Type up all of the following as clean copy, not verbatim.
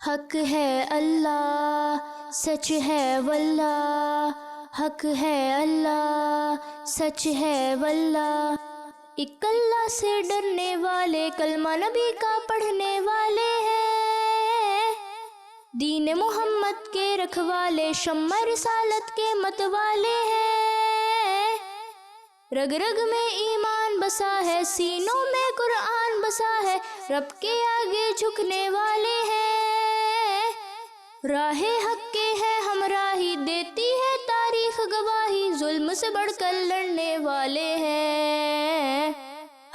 حق ہے اللہ، سچ ہے واللہ، حق ہے اللہ، سچ ہے واللہ۔ ایک اللہ سے ڈرنے والے، کلمہ نبی کا پڑھنے والے ہیں، دین محمد کے رکھوالے، شمع رسالت کے مت والے ہیں۔ رگ رگ میں ایمان بسا ہے، سینوں میں قرآن بسا ہے، رب کے آگے جھکنے والے ہیں۔ راہ حق کے ہے ہمراہی، دیتی ہے تاریخ گواہی، ظلم سے بڑھ کر لڑنے والے ہیں۔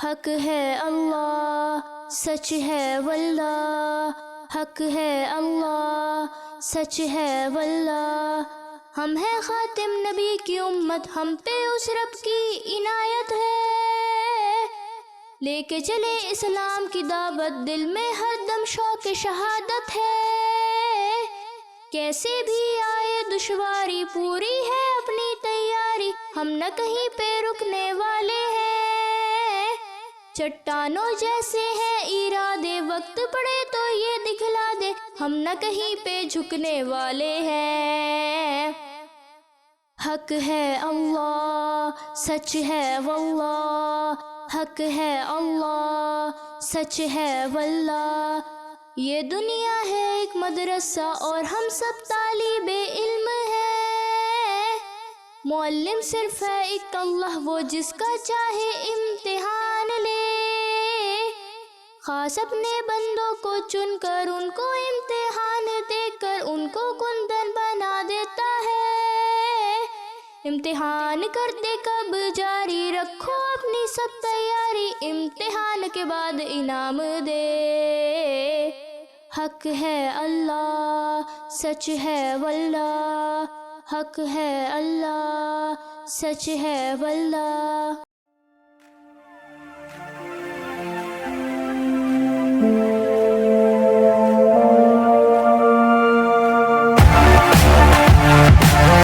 حق ہے اللہ، سچ ہے واللہ، حق ہے اللہ، سچ ہے واللہ۔ ہم ہیں خاتم نبی کی امت، ہم پہ اس رب کی عنایت ہے، لے کے چلے اسلام کی دعوت، دل میں ہر دم شوق شہادت ہے۔ کیسے بھی آئے دشواری، پوری ہے اپنی تیاری، ہم نہ کہیں پہ رکنے والے ہیں۔ چٹانوں جیسے ہیں ارادے، وقت پڑے تو یہ دکھلا دے، ہم نہ کہیں پہ جھکنے والے ہیں۔ حق ہے اللہ، سچ ہے واللہ، حق ہے اللہ، سچ ہے واللہ۔ یہ دنیا ہے ایک مدرسہ اور ہم سب طالب علم ہیں، معلم صرف ہے ایک اللہ، وہ جس کا چاہے امتحان لے، خاص اپنے بندوں کو چن کر ان کو امتحان دے کر ان کو کندن بنا دیتا ہے۔ امتحان کر دے کب جاری، رکھو اپنی سب تیاری، امتحان کے بعد انعام دے۔ حق ہے اللہ، سچ ہے واللہ، حق ہے اللہ، سچ ہے واللہ۔